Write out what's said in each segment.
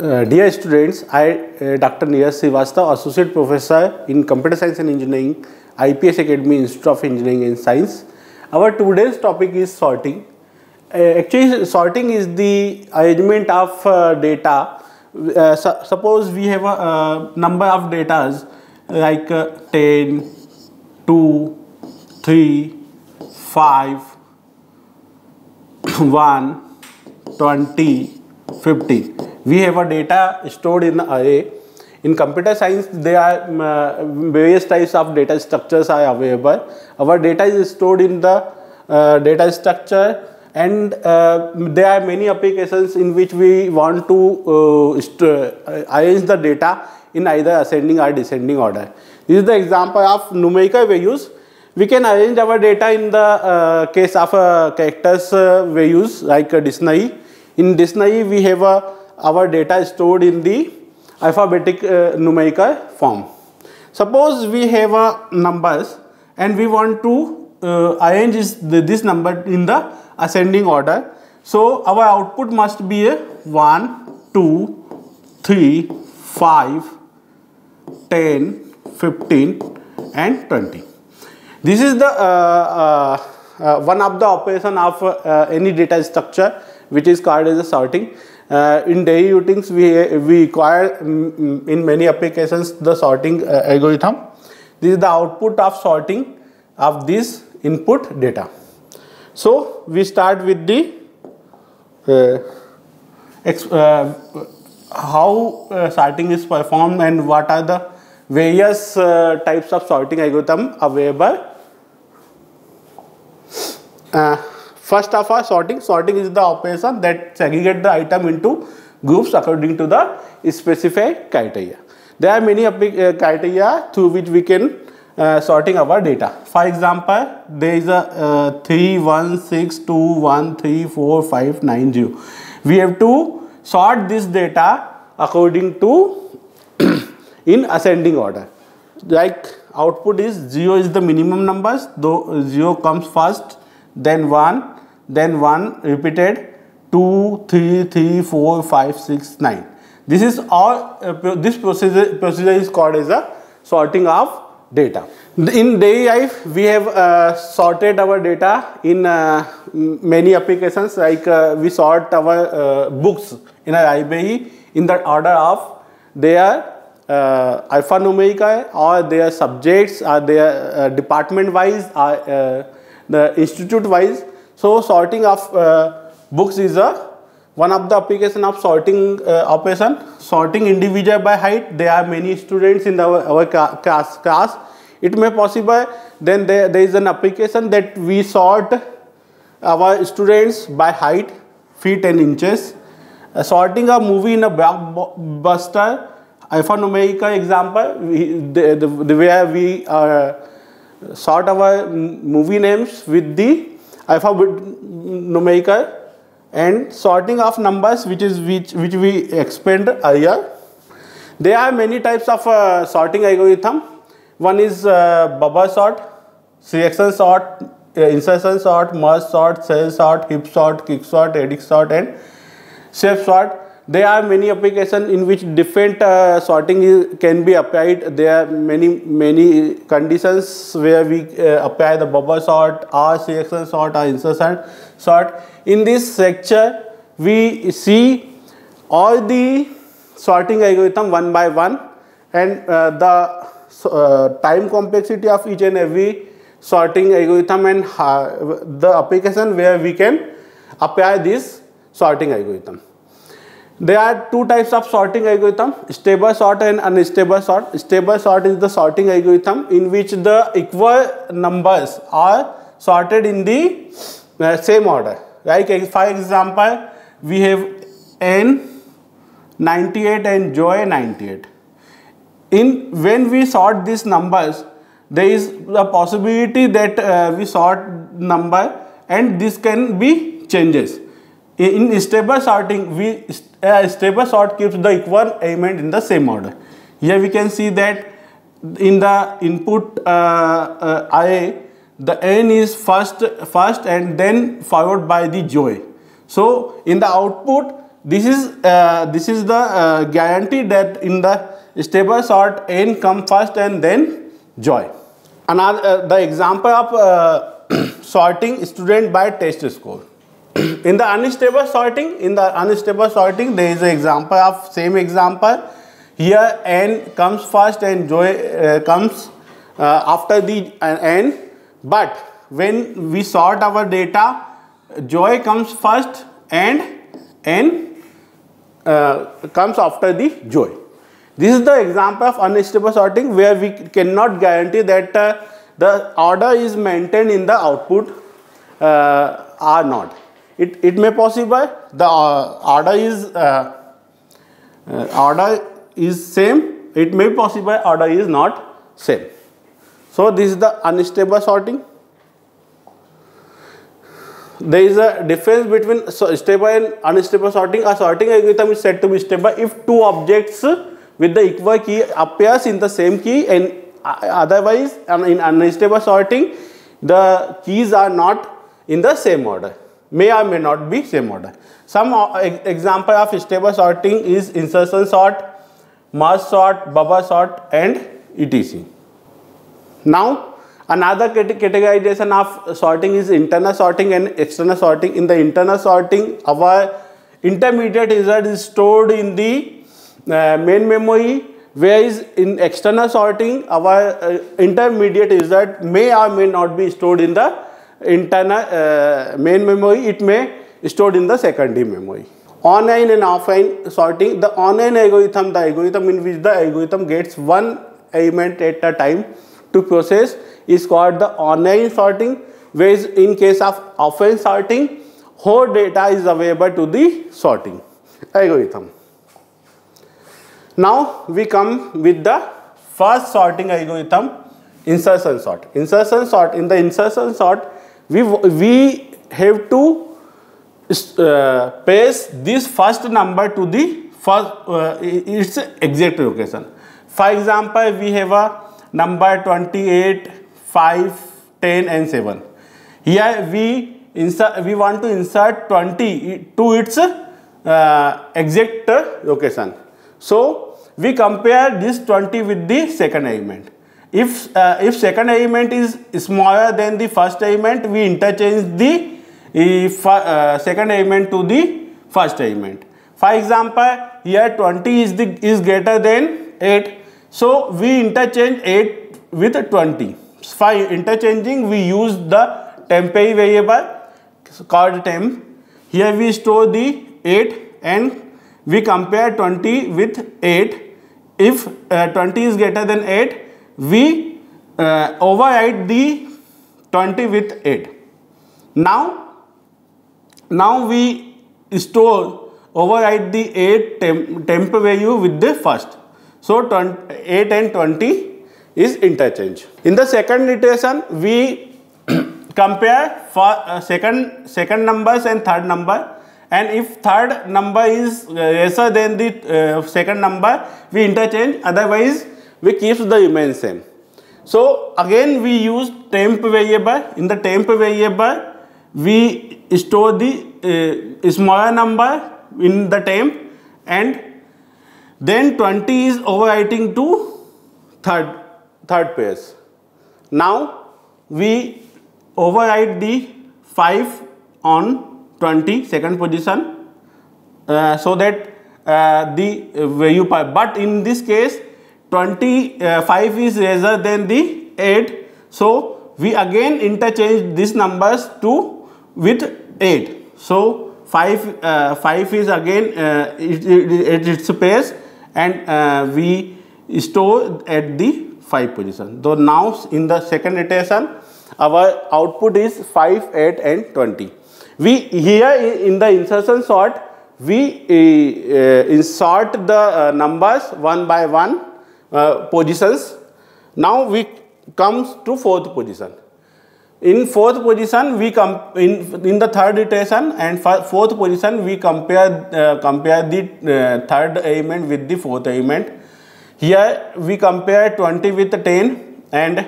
Dear students, I, Dr. Neeraj Srivastava, Associate Professor in Computer Science and Engineering, IPS Academy, Institute of Engineering and Science. Our today's topic is sorting. Actually, sorting is the arrangement of data. Suppose we have a number of data like 10, 2, 3, 5, 1, 20, 15. We have a data stored in array. In computer science, there are various types of data structures are available. Our data is stored in the data structure, and there are many applications in which we want to arrange the data in either ascending or descending order. This is the example of numerical values. We can arrange our data in the case of characters values like a dictionary. In dictionary, we have our data stored in the alphabetic numerical form. Suppose we have numbers and we want to arrange this number in the ascending order. So our output must be a 1, 2, 3, 5, 10, 15 and 20. This is the one of the operation of any data structure which is called as a sorting. In daily routines, we require in many applications the sorting algorithm. This is the output of sorting of this input data. So we start with the how sorting is performed and what are the various types of sorting algorithm available. First of all, sorting is the operation that segregate the item into groups according to the specified criteria. There are many criteria through which we can sorting our data. For example, there is a 3, 1, 6, 2, 1, 3, 4, 5, 9, 0. We have to sort this data according to in ascending order. Like output is 0 is the minimum numbers, though 0 comes first, then 1 repeated, 2, 3, 3, 4, 5, 6, 9. This is all. This procedure is called as a sorting of data. In daily life, we have sorted our data in many applications. Like we sort our books in a library in the order of their alphanumerical or their subjects or their department wise or the institute wise. So sorting of books is one of the application of sorting operation. Sorting individual by height. There are many students in our class. It may possible. Then there is an application that we sort our students by height, feet and inches. Sorting a movie in a blockbuster alphanumerical example, where we sort our movie names with the alphanumerical, and sorting of numbers which we explained earlier. There are many types of sorting algorithm. One is bubble sort, selection sort, insertion sort, merge sort, cell sort, heap sort, quick sort, edit sort and shape sort. There are many applications in which different sorting can be applied. There are many conditions where we apply the bubble sort or selection sort or insertion sort. In this lecture, we see all the sorting algorithm one by one, and the time complexity of each and every sorting algorithm and the application where we can apply this sorting algorithm. There are two types of sorting algorithm: stable sort and unstable sort. Stable sort is the sorting algorithm in which the equal numbers are sorted in the same order. Like for example, we have N 98 and Joy 98. When we sort these numbers, there is a possibility that we sort number and this can be changes. In stable sorting, stable sort keeps the equal element in the same order. Here we can see that in the input array, the N is first and then followed by the Joy. So in the output, this is the guarantee that in the stable sort n come first and then joy. Another the example of sorting student by test score. In the unstable sorting, there is an example of same example. Here n comes first and joy comes after the n. But when we sort our data, joy comes first and n comes after the joy. This is the example of unstable sorting where we cannot guarantee that the order is maintained in the output or not. It may possible the order is same. It may possible order is not same. So this is the unstable sorting. There is a difference between stable and unstable sorting. A sorting algorithm is said to be stable if two objects with the equal key appears in the same key, and otherwise in unstable sorting the keys are not in the same order, may or may not be same order. Some example of stable sorting is insertion sort, merge sort, bubble sort and etc. Now another categorization of sorting is internal sorting and external sorting. In the internal sorting, our intermediate result is stored in the main memory, whereas in external sorting our intermediate result may or may not be stored in the internal main memory. It may stored in the secondary memory. Online and offline sorting. The online algorithm, the algorithm in which the algorithm gets one element at a time to process, is called the online sorting, whereas in case of offline sorting, whole data is available to the sorting algorithm. Now we come with the first sorting algorithm, insertion sort. Insertion sort. In the insertion sort, we have to paste this first number to the first its exact location. For example, we have a number 28, 5, 10 and 7. Here we want to insert 20 to its exact location. So we compare this 20 with the second element. If second element is smaller than the first element, we interchange the second element to the first element. For example, here 20 is greater than 8. So we interchange 8 with 20. For interchanging, we use the temporary variable called temp. Here we store the 8 and we compare 20 with 8. If 20 is greater than 8, we override the 20 with 8. Now we override the 8 temp value with the first. So 8 and 20 is interchange. In the second iteration, we compare for second numbers and third number, and if third number is lesser than the second number, we interchange, otherwise we keep the remain same. So again we use temp variable. In the temp variable, we store the smaller number in the temp, and then 20 is overwriting to third pairs. Now we overwrite the 5 on 20 second position so that the value, but in this case 25 is lesser than the 8, so we again interchange these numbers with 8. So 5 is again its place, and we store at the 5 position. So now in the second iteration, our output is 5, 8 and 20. We here in the insertion sort, we insert the numbers one by one positions. Now we comes to fourth position. In fourth position, we in the third iteration and fourth position, we compare the third element with the fourth element. Here we compare 20 with 10, and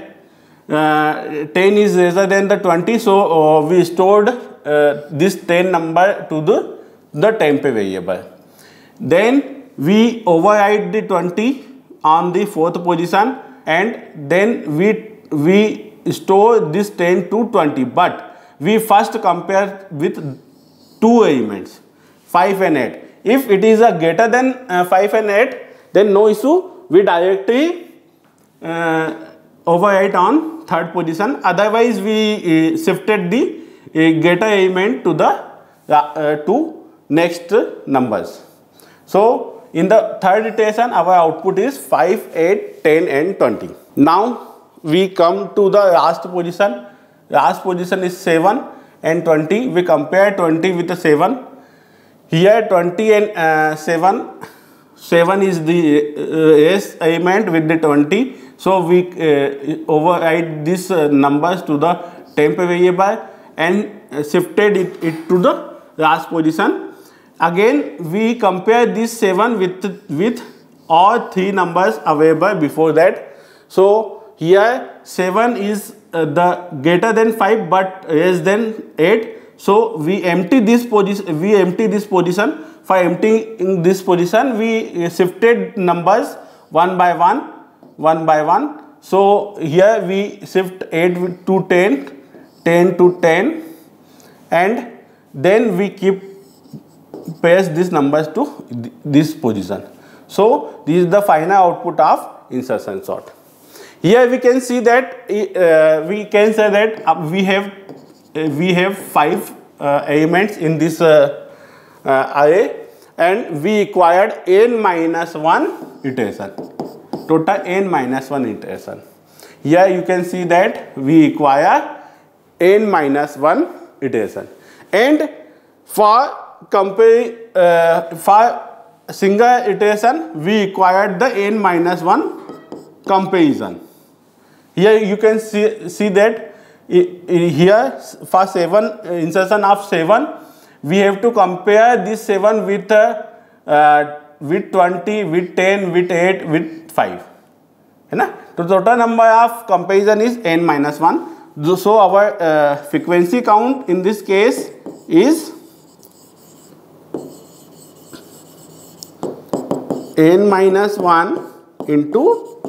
10 is lesser than the 20, so we stored this 10 number to the the temp variable. Then we override the 20 on the 4th position, and then we store this 10 to 20, but we first compare with two elements, 5 and 8. If it is a greater than 5 and 8, then no issue, we directly overwrite on 3rd position. Otherwise we shifted the greater element to the to next numbers. So in the 3rd iteration our output is 5, 8, 10 and 20. Now we come to the last position. Last position is 7 and 20. We compare 20 with the 7. Here 20 and 7 is the S element with the 20. So we override these numbers to the temp variable and shifted it to the last position. Again we compare this 7 with all 3 numbers available before that. So here 7 is the greater than 5 but less than 8. So we empty this position. For emptying this position, we shifted numbers one by one. So here we shift 8 to 10, 10 to 10, and then we paste these numbers to this position. So this is the final output of insertion sort. Here we can see that we can say that we have 5 elements in this array, and we acquired n-1 iteration, total n-1 iteration. Here you can see that we acquire n-1 iteration, and for single iteration we acquired the n-1 comparison. Here you can see that here for 7 insertion of 7, we have to compare this 7 with 20, with 10, with 8, with 5. The total number of comparison is n-1. So our frequency count in this case is n-1 into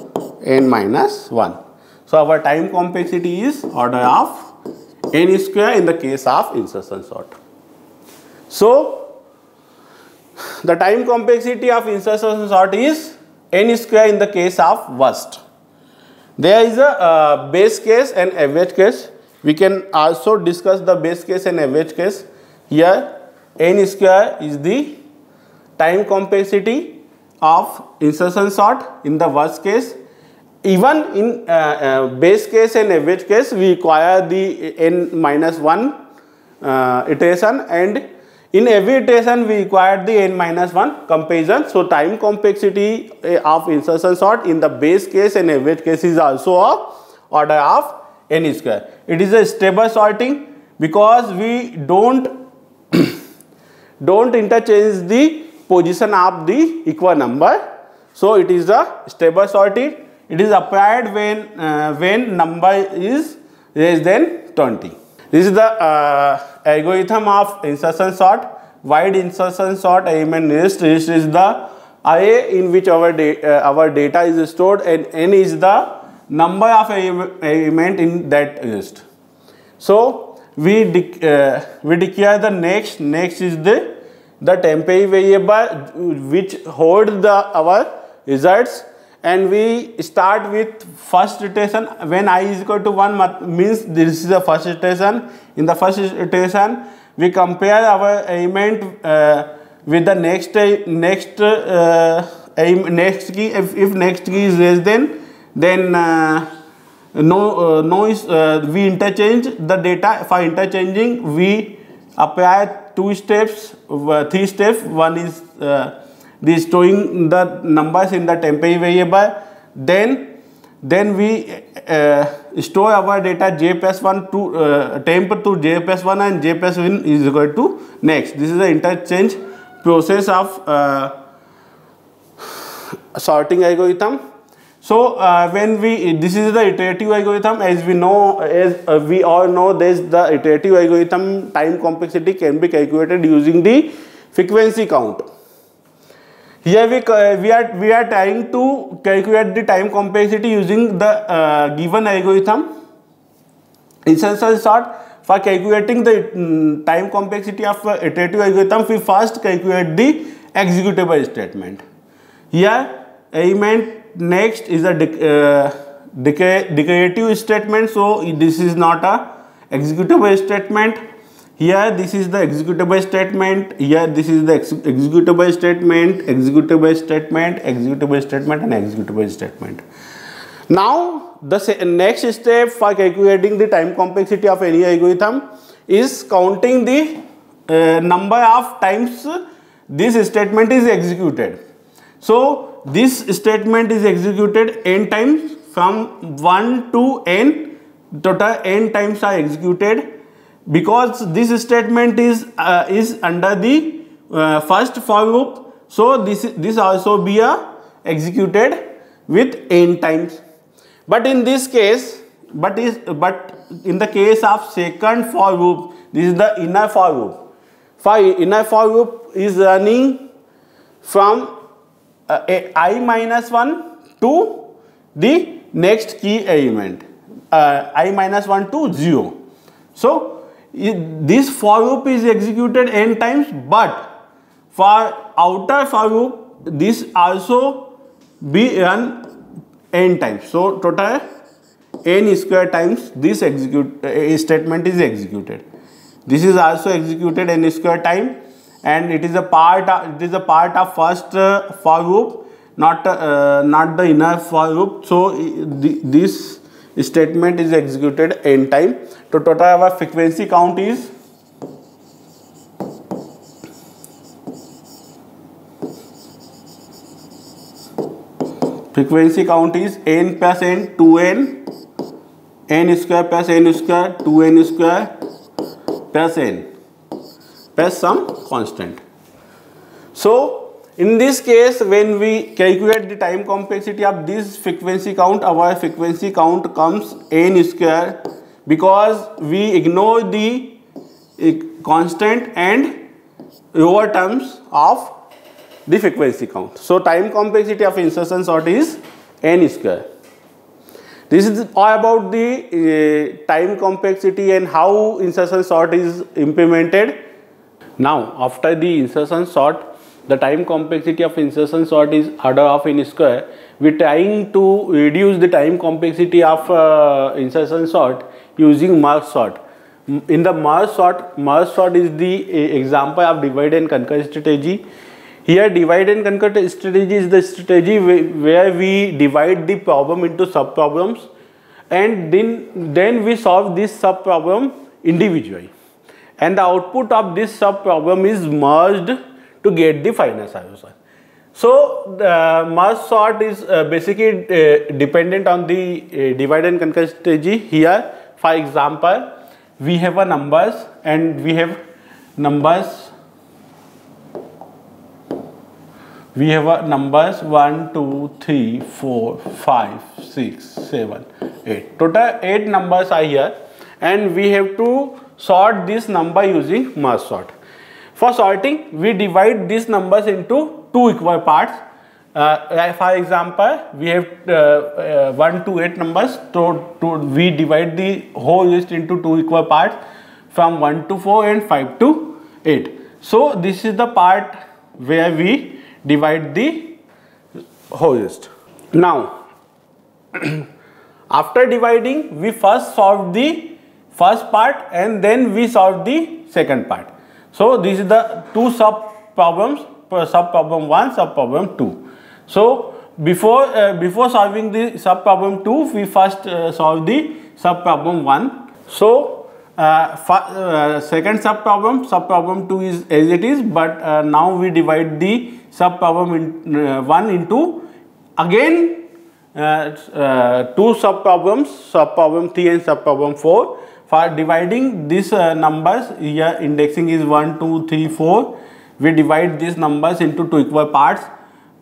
n-1. So our time complexity is order of n square in the case of insertion sort. So the time complexity of insertion sort is n square in the case of worst. There is a base case and average case. We can also discuss the base case and average case. Here n square is the time complexity of insertion sort in the worst case. Even in base case and average case, we acquire the n-1 iteration, and in every iteration we acquired the n-1 comparison. So time complexity of insertion sort in the base case and average case is also a order of n square. It is a stable sorting because we don't interchange the position of the equal number. So it is a stable sorting. It is applied when number is less than 20. This is the algorithm of insertion sort. Wide insertion sort element list. This is the array in which our data is stored, and n is the number of element in that list. So we declare the next. Next is the temporary variable which holds our results. And we start with first iteration. When I is equal to 1 means this is the first iteration. In the first iteration, we compare our element with the next key. If next key is less than, then we interchange the data. For interchanging, we apply 2 steps, 3 steps. One is the storing the numbers in the temporary variable. Then we store our data j plus 1 to temp to j plus 1, and j plus 1 is equal to next. This is the interchange process of sorting algorithm. So this is the iterative algorithm. As we all know, this the iterative algorithm time complexity can be calculated using the frequency count. Here we are trying to calculate the time complexity using the given algorithm. Insertion sort. For calculating the time complexity of iterative algorithm, we first calculate the executable statement. Here element next is a declarative statement, so this is not a executable statement. Here this is the executable statement, here this is the executable statement, executable statement, executable statement and executable statement. Now the next step for calculating the time complexity of any algorithm is counting the number of times this statement is executed. So this statement is executed n times, from 1 to n, total n times are executed. Because this statement is under the first for loop, so this also be executed with n times. But in this case, but in the case of second for loop, this is the inner for loop. For inner for loop is running from I minus 1 to the next key element, I minus 1 to 0. So this for loop is executed n times, but for outer for loop this also be run n times. So total n square times this statement is executed. This is also executed n square time, and it is a part of first for loop, not the inner for loop. So this statement is executed n time. So total our frequency count is n plus n, 2n, n square plus n square, 2n square plus n plus some constant. So in this case, when we calculate the time complexity of this frequency count, our frequency count comes n square, because we ignore the constant and lower terms of the frequency count. So time complexity of insertion sort is n square. This is all about the time complexity and how insertion sort is implemented. Now after the insertion sort, the time complexity of insertion sort is order of n square. We are trying to reduce the time complexity of insertion sort using merge sort. In the merge sort is the example of divide and conquer strategy. Here divide and conquer strategy is the strategy where we divide the problem into sub problems, and then we solve this sub problem individually, and the output of this sub problem is merged to get the final solution. So the merge sort is basically dependent on the divide and conquer strategy. Here for example, we have a numbers, and we have numbers 1, 2, 3, 4, 5, 6, 7, 8. Total 8 numbers are here, and we have to sort this number using merge sort. For sorting, we divide these numbers into two equal parts. For example, we have 1 to 8 numbers, so we divide the whole list into two equal parts, from 1 to 4 and 5 to 8. So this is the part where we divide the whole list. Now after dividing, we first solve the first part and then we solve the second part. So this is the two sub problems, sub problem 1, sub problem 2. So before solving the sub problem 2, we first solve the sub problem 1. So second sub problem 2 is as it is, but now we divide the sub problem 1 into again two sub problems, sub problem 3 and sub problem 4. For dividing these numbers, here indexing is 1, 2, 3, 4. We divide these numbers into two equal parts.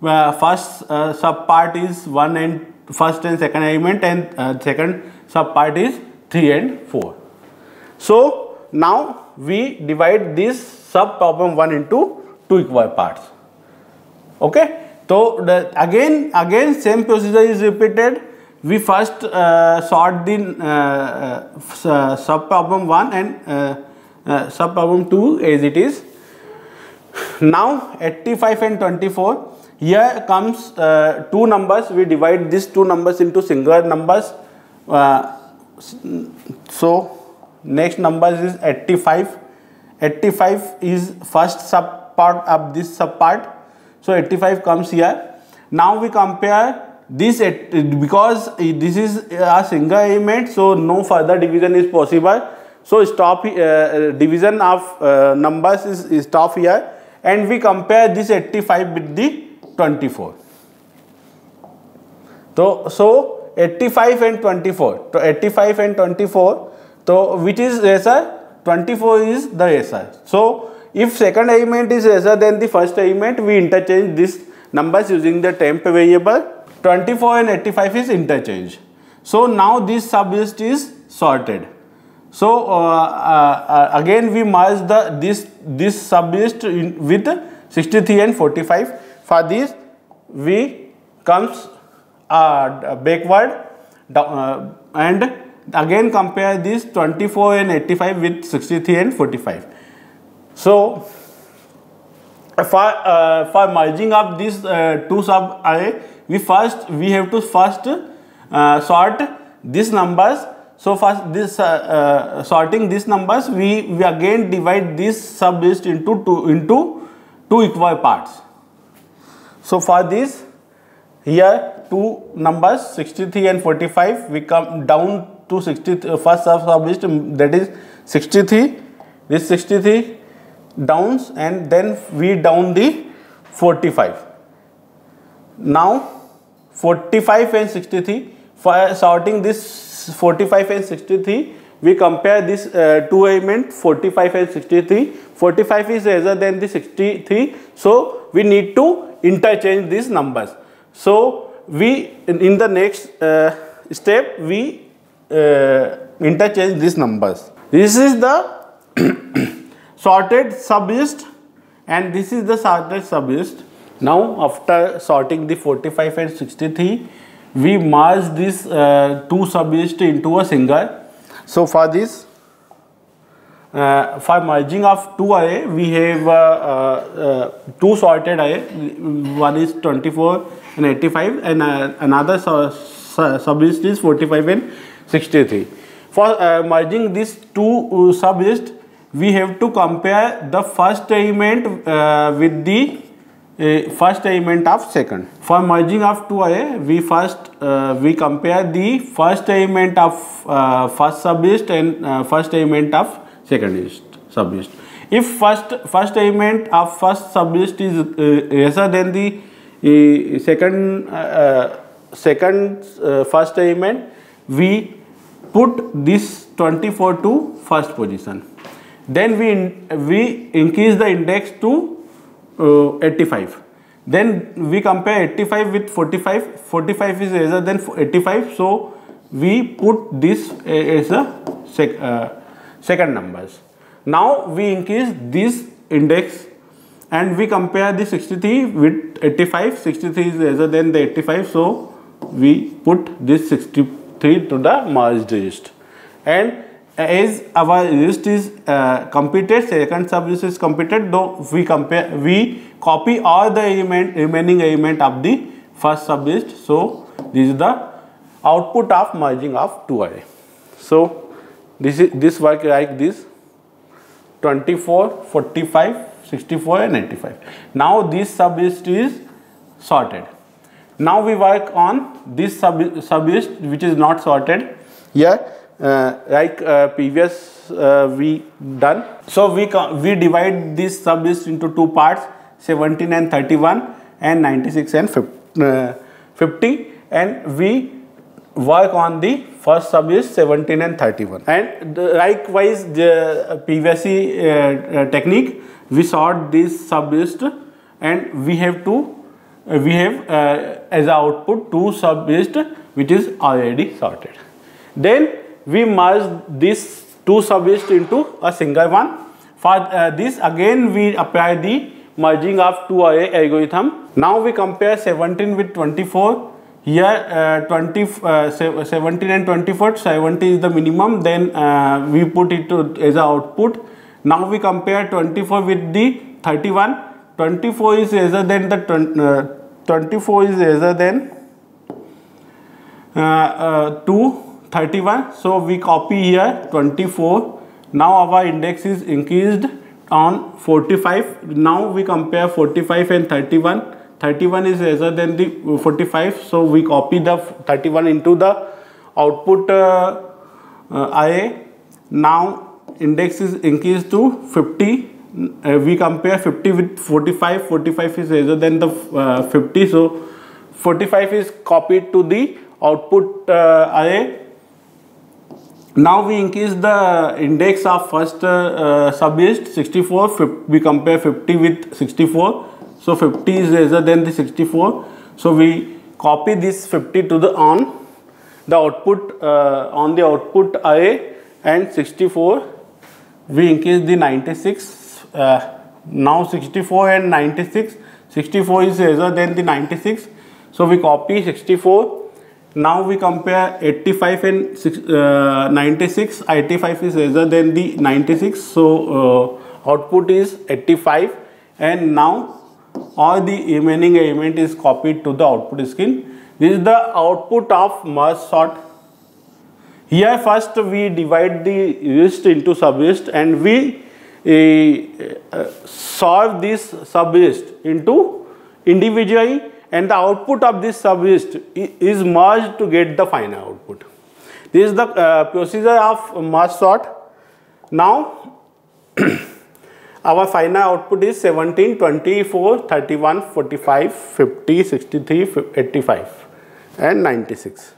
First sub part is first and second element, and second sub part is 3 and 4. So now we divide this sub problem 1 into two equal parts. Okay, so again same procedure is repeated. We first sort the sub problem 1 and sub problem 2 as it is. Now 85 and 24. Here comes two numbers. We divide these two numbers into singular numbers. So next number is 85. 85 is first sub part of this sub part. So 85 comes here. Now we compare this because this is a single element, so no further division is possible. So stop division of numbers is stop here, and we compare this 85 with the 24. So 85 and 24. So 85 and 24. So which is lesser? 24 is the lesser. So if second element is lesser than the first element, we interchange these numbers using the temp variable. 24 and 85 is interchange. So now this sublist is sorted. So again we merge this sublist with 63 and 45. For this we comes backward and again compare this 24 and 85 with 63 and 45. So for merging up these two sub array, we have to first sort these numbers. So first this sorting these numbers, we again divide this sublist into two equal parts. So for this, here two numbers 63 and 45, we come down to 63 first sublist, that is 63. This 63 downs, and then we down the 45. Now 45 and 63, for sorting this 45 and 63, we compare this two element 45 and 63. 45 is lesser than the 63, so we need to interchange these numbers. So we in the next step we interchange these numbers. This is the sorted sublist and this is the sorted sublist. Now after sorting the 45 and 63, we merge this two sublist into a single. So for this, for merging of two array, we have two sorted array. One is 24 and 85, and another sublist is 45 and 63. For merging these two sublist, we have to compare the first element with the first element of second. For merging of two array, we first we compare the first element of first sublist and first element of second sublist. If first element of first sublist is lesser than the second first element, we put this 24 to first position. Then we increase the index to 85. Then we compare 85 with 45. 45 is lesser than 85, so we put this as a second numbers. Now we increase this index and we compare the 63 with 85. 63 is lesser than the 85, so we put this 63 to the merged list. And as our list is completed, second sublist is completed, though we copy all the remaining element of the first sublist. So this is the output of merging of two array. So this work like this: 24, 45, 64 and 85. Now this sublist is sorted. Now we work on this sublist which is not sorted. Here like previous we done. So we divide this sublist into two parts: 17 and 31 and 96 and 50, and we work on the first sublist 17 and 31. And likewise the previously technique, we sort this sublist and we have as output two sublist which is already sorted. Then we merge this two sublist into a single one. For this again we apply the merging of two array algorithm. Now we compare 17 with 24. Here 17 and 24, 70 is the minimum, then we put it as an output. Now we compare 24 with the 31. 24 is lesser than the 24 is lesser than 31. So we copy here 24. Now our index is increased on 45. Now we compare 45 and 31. 31 is lesser than the 45. So we copy the 31 into the output array. Now index is increased to 50. We compare 50 with 45. 45 is lesser than the 50. So 45 is copied to the output array. Now we increase the index of first sublist 64. We compare 50 with 64. So 50 is lesser than the 64. So we copy this 50 to the on the output array, and 64 we increase the 96. Now 64 and 96. 64 is lesser than the 96. So we copy 64. Now we compare 85 and 96. 85 is lesser than the 96. So output is 85, and now all the remaining element is copied to the output screen. This is the output of merge sort. Here first we divide the list into sublist, and we solve this sublist into individually, and the output of this sublist is merged to get the final output. This is the procedure of merge sort. Now our final output is 17, 24, 31, 45, 50, 63, 85 and 96.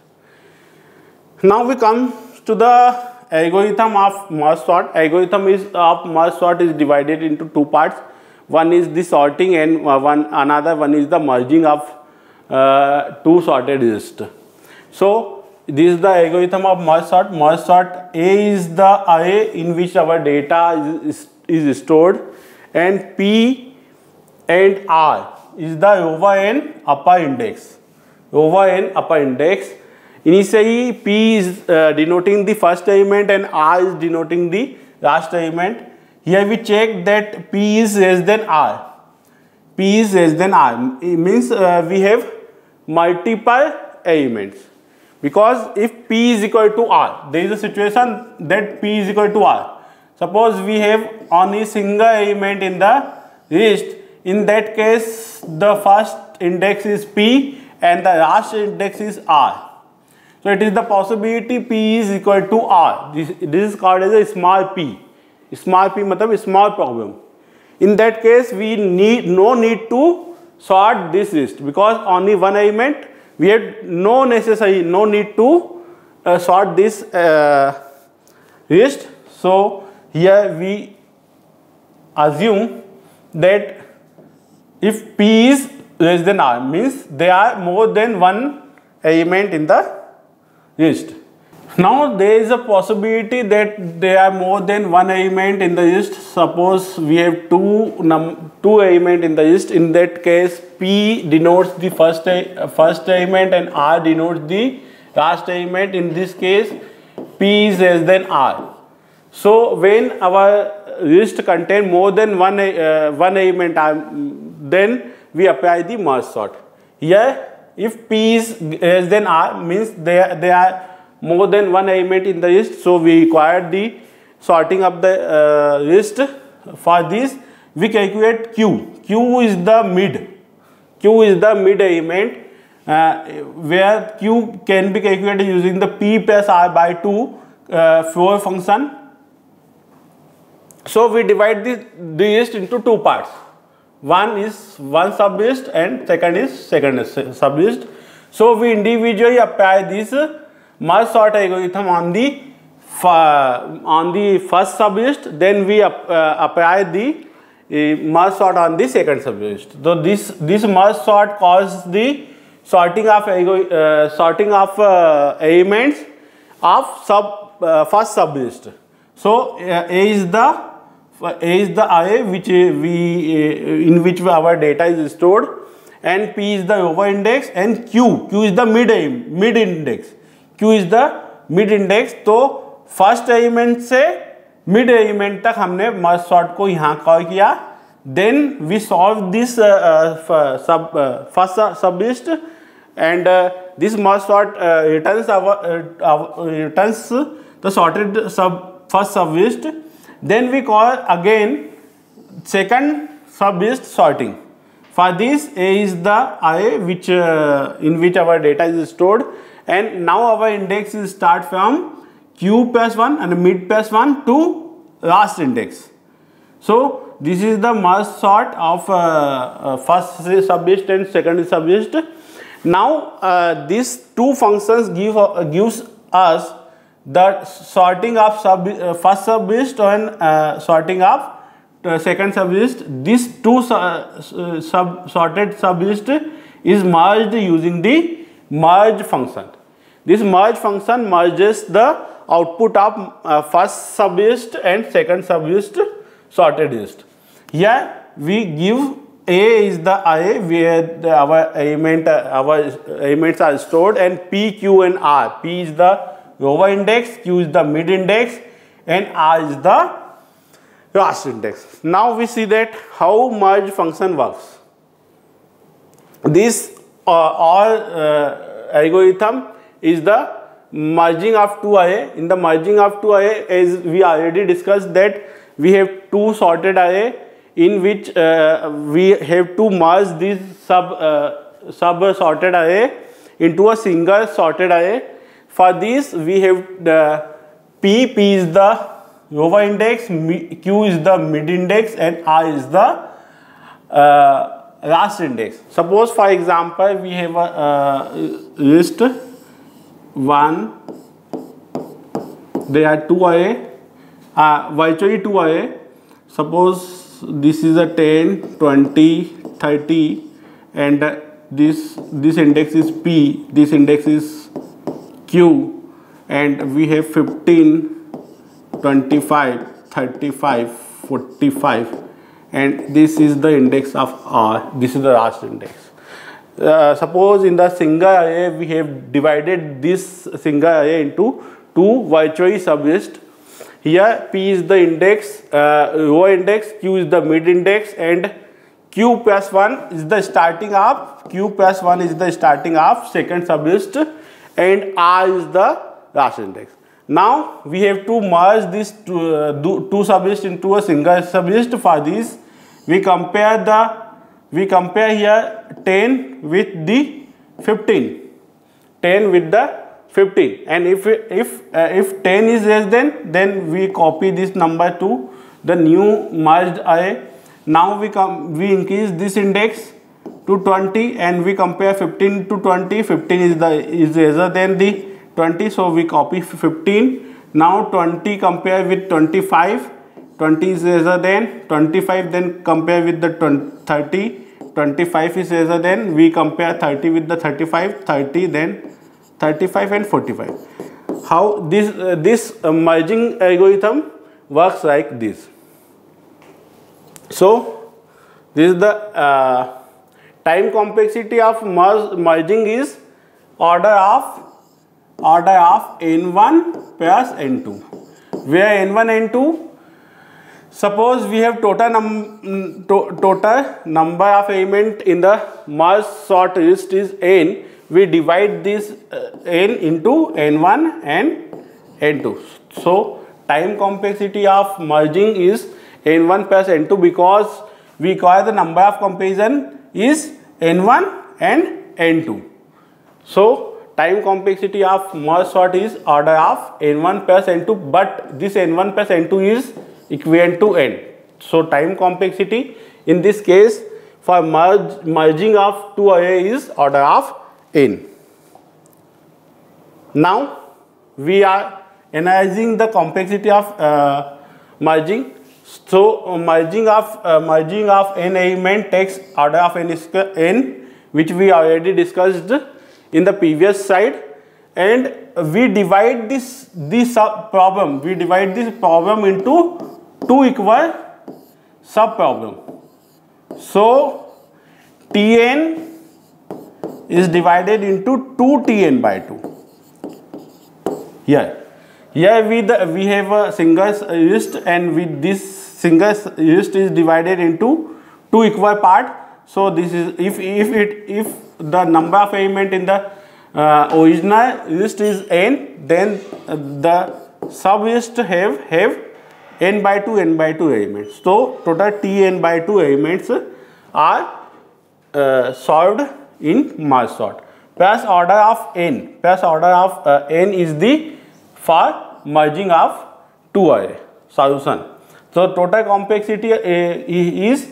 Now we come to the algorithm of merge sort. Algorithm of merge sort is divided into two parts. One is the sorting, and another one is the merging of two sorted lists. So this is the algorithm of merge sort. Merge sort, A is the array in which our data is stored, and P and R is the lower and upper index. Lower and upper index. Initially P is denoting the first element and R is denoting the last element. Here we check that P is less than R. P is less than R. It means we have multiple elements. Because if P is equal to R, there is a situation that P is equal to R. Suppose we have only single element in the list. In that case, the first index is P and the last index is R. So it is the possibility P is equal to R. This is called as a small p. Small p matlab small problem. In that case, we no need to sort this list, because only one element. We have no need to sort this list. So here we assume that if P is less than R, means there are more than one element in the list. Now there is a possibility that there are more than one element in the list. Suppose we have two elements in the list. In that case, P denotes the first element and R denotes the last element. In this case, P is less than R. So when our list contains more than one element, then we apply the merge sort. Here, if P is less than R, means there are more than one element in the list, so we require the sorting of the list. For this, we calculate Q. Q is the mid. Q is the mid element, where Q can be calculated using the P plus R by 2 floor function. So we divide the list into two parts. One is one sublist and second is second sublist. So we individually apply this merge sort algorithm on the first sublist, then we apply the merge sort on the second sublist. So this merge sort causes the sorting of elements of first sublist. So A is the A is the array which in which our data is stored, and P is the over index, and Q is the mid index. Q is the mid index. तो first element से mid element तक हमने merge sort को यहाँ call किया. Then we solve this first sub list, and this merge sort returns the sorted first sublist. Then we call again second sublist sorting. For this, A is the array which in which our data is stored, and now our index is start from Q plus 1 and mid plus 1 to last index. So this is the merge sort of first sublist and second sublist. Now these two functions gives us the sorting of first sublist and sorting of second sublist. These two sorted sublist is merged using the merge function. This merge function merges the output of first sublist and second sublist sorted list. Here we give A is the array where our elements are stored, and P, Q and R. P is the lower index, Q is the mid index, and R is the last index. Now we see that how merge function works. This algorithm is the merging of two array. In the merging of two array, as we already discussed, that we have two sorted array in which we have to merge this sub sorted array into a single sorted array. For this we have the P is the lower index, Q is the mid index, and R is the last index. Suppose for example we have a list 1, there are two array, virtually two array. Suppose this is a 10, 20, 30, and this index is P, this index is Q, and we have 15, 25, 35, 45, and this is the index of R. This is the last index. Suppose in the single array we have divided this single array into two virtually sublist. Here P is the index, lower index, Q is the mid index, and Q plus 1 is the starting of second sublist, and R is the last index. Now we have to merge these two sublists into a single sublist. For this we compare here 10 with the 15, 10 with the 15, and if 10 is less then we copy this number to the new merged array. Now we increase this index to 20, and we compare 15 to 20. 15 is lesser than the 20, so we copy 15. Now 20 compare with 25, 20 is lesser than 25, then compare with the 30, 25 is lesser than, we compare 30 with the 35, 30, then 35 and 45. How this merging algorithm works like this. So this is the time complexity of merging is order of n1 plus n2, where n1 n2, suppose we have total number of element in the merge sort list is n. We divide this n into n1 and n2. So time complexity of merging is n1 plus n2, because we require the number of comparison is n1 and n2. So time complexity of merge sort is order of n1 plus n2, but this n1 plus n2 is equivalent to n. So time complexity in this case for merging of two array is order of n. Now we are analyzing the complexity of merging. So merging of n element takes order of n, which we already discussed in the previous slide, and we divide this problem into two equal सब problem. So Tn is divided into 2Tn by 2. Here we have a single list, and with this single list is divided into 2 equal part. So this is if the number of element in the original list is n, then the sub list have n by 2 elements. So total Tn by 2 elements are solved in merge sort. Plus order of n is the for merging of 2 array solution. So total complexity is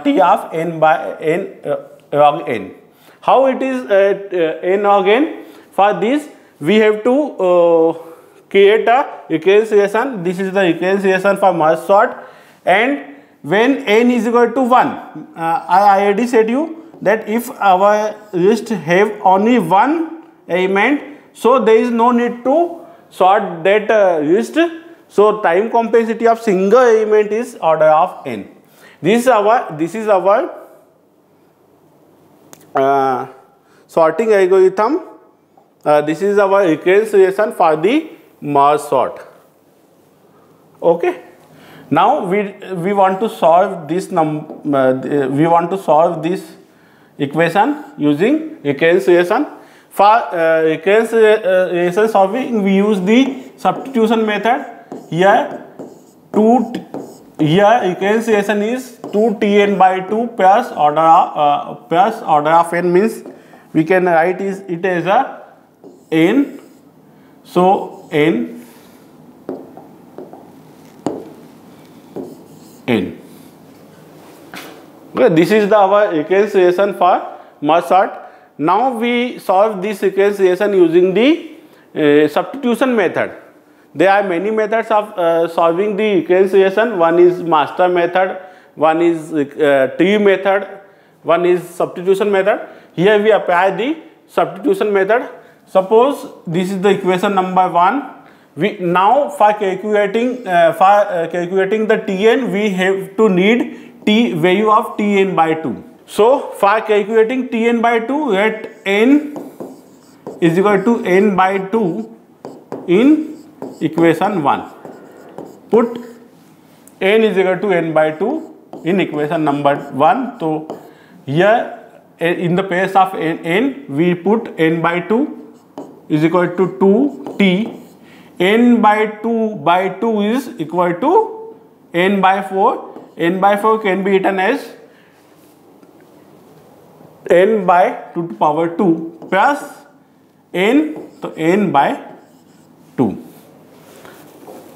T of n by n log n. How it is n log n? For this we have to create a reconciliation. This is the reconciliation for merge sort, and when n is equal to 1, I already said you that if our list have only one element, so there is no need to sort that list. So time complexity of single element is order of n. This is our sorting algorithm. This is our reconciliation for the merge sort. Okay. Now we want to solve this equation using reconciliation. For reconciliation solving, we use the substitution method. Here reconciliation is 2Tn by 2 plus order of n, means we can write it as a n. So n. Okay, this is our reconciliation for merge sort. Now we solve this reconciliation using the substitution method. There are many methods of solving the reconciliation. One is master method, one is tree method, one is substitution method. Here we apply the substitution method. Suppose this is the equation number 1. Now for calculating the Tn, we have to need value of Tn by 2. So for calculating Tn by 2, let n is equal to n by 2 in equation 1. Put n is equal to n by 2 in equation number 1. So here in the place of n we put n by 2 is equal to 2t. n by 2 is equal to n by 4. n by 4 can be written as n by 2 to power 2 plus n, so n by 2.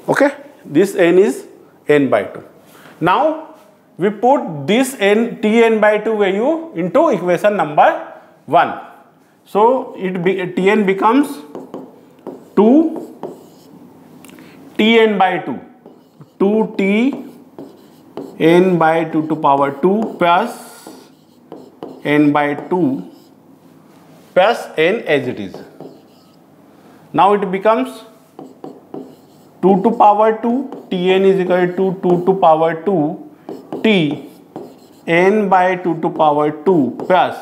Okay, this n is n by 2. Now we put this Tn by 2 value into equation number 1. So Tn becomes 2 Tn by 2, 2t n by 2 to power 2 plus n by 2 plus n as it is. Now it becomes 2 to power 2, Tn is equal to 2 to power 2 t n by 2 to power 2 plus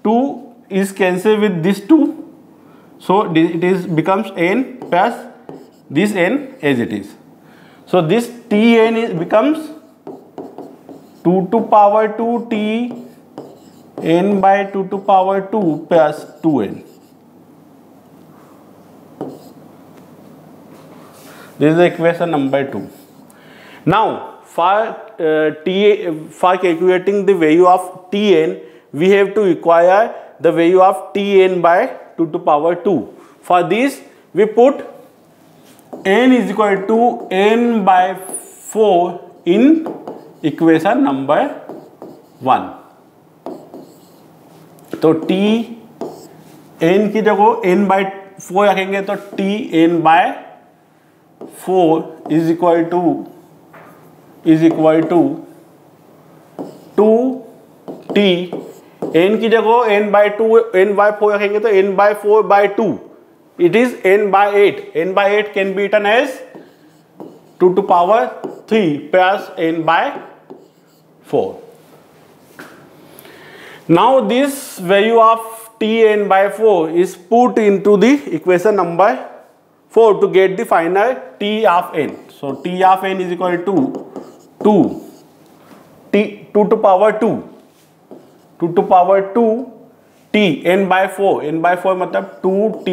2 is cancelled with this 2. So it becomes n plus this n as it is. So this Tn becomes 2 to power 2 t n by 2 to power 2 plus 2n. This is the equation number 2. Now for calculating the value of Tn, we have to require the value of Tn by 2 to power 2. For this we put n is equal to n by 4 in equation number 1. तो t n की जगह n by 4 रखेंगे तो t n by 4 is equal to 2t n की जगह n by 4 रखेंगे तो n by 4 by 2. It is n by 8. n by 8 can be written as 2 to power 3 plus n by 4. Now this value of Tn by 4 is put into the equation number 4 to get the final T of n. So T of n is equal to 2 to power 2 to power 2 T n by 4. n by 4 मतलब 2 T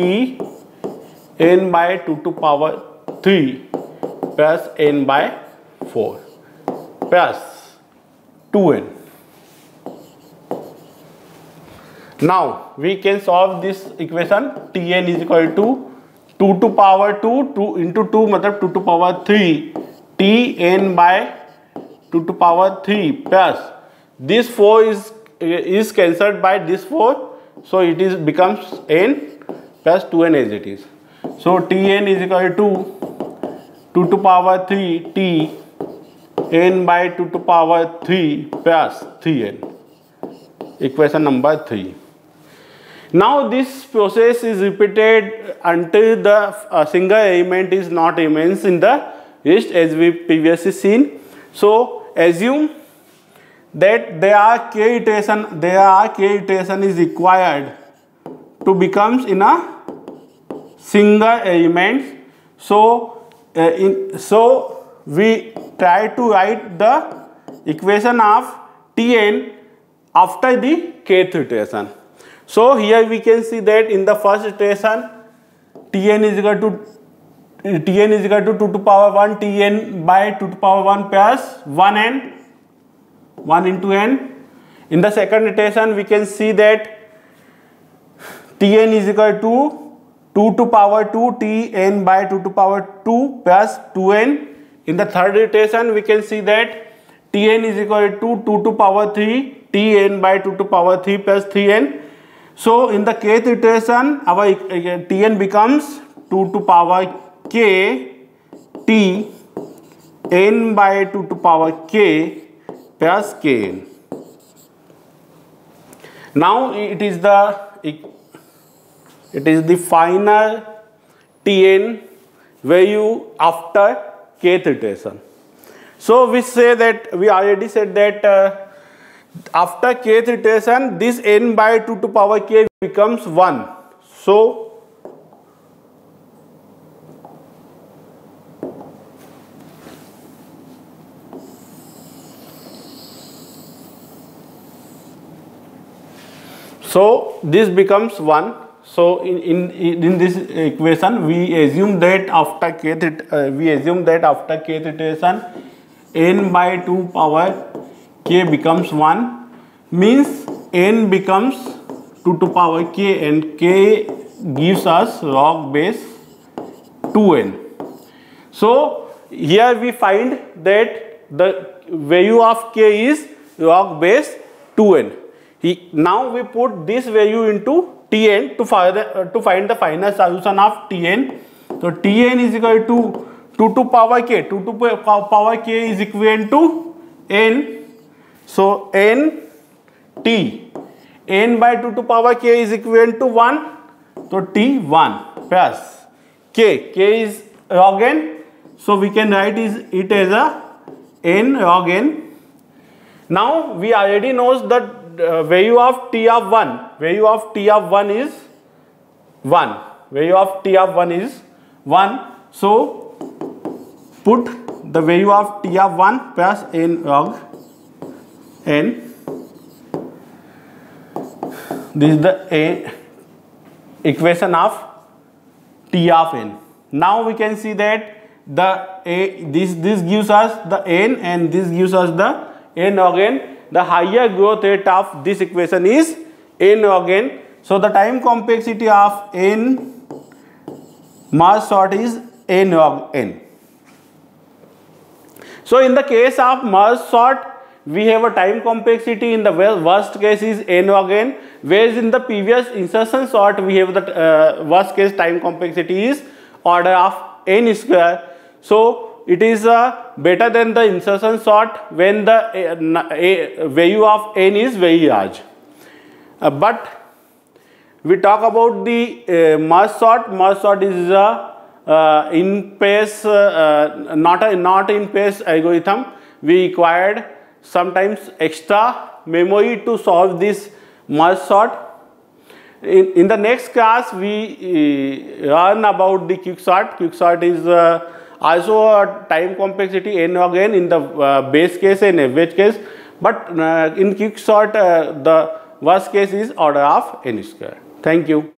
n by 2 to power 3 plus n by 4 plus 2n. Now we can solve this equation. Tn is equal to 2 to power 2 into 2 मतलब 2 to power 3 Tn by 2 to power 3 plus this 4 is cancelled by this 4, so it is becomes n plus 2n as it is. So Tn is equal to 2 to power 3 T n by 2 to power 3 plus 3n. Equation number 3. Now this process is repeated until the single element is not immense in the list as we previously seen. So assume that there are k iteration is required to becomes in a single element. So we try to write the equation of Tn after the kth iteration. So here we can see that in the first iteration Tn is equal to 2 to power 1 Tn by 2 to power 1 plus 1n, 1 into n. In the second iteration we can see that Tn is equal to 2 to power 2 Tn by 2 to power 2 plus 2n. In the third iteration we can see that Tn is equal to 2 to power 3 Tn by 2 to power 3 plus 3n. So in the kth iteration our Tn becomes 2 to power k T n by 2 to power k plus kn. Now it is the final Tn value after kth iteration. So we already said that after kth iteration this n by 2 to power k becomes 1. So this becomes 1. So in this equation we assume that after kth iteration n by 2 power k becomes 1, means n becomes 2 to power k and k gives us log base 2n. So here we find that the value of k is log base 2n. Now we put this value into Tn to find the final solution of Tn. So Tn is equal to 2 to power k. 2 to power k is equivalent to n. So n T n by 2 to power k is equivalent to 1. So T 1 plus k is log n. So we can write it as a n log n. Now we already knows that value of T of 1. Value of T of 1 is 1. Value of T of 1 is 1. So put the value of T of 1 plus n log n. This is the equation of T of n. Now we can see that this gives us the n and this gives us the n log n. The higher growth rate of this equation is n log n. So the time complexity of n merge sort is n log n. So in the case of merge sort we have a time complexity in the worst case is n log n, whereas in the previous insertion sort we have the worst case time complexity is order of n square. So it is better than the insertion sort when the value of n is very large. But we talk about the merge sort. Merge sort is in pace not in pace algorithm. We required sometimes extra memory to solve this merge sort. In the next class, we learn about the quicksort. Quicksort is also a time complexity n log n in the base case and average case, but in quicksort the worst case is order of n square. Thank you.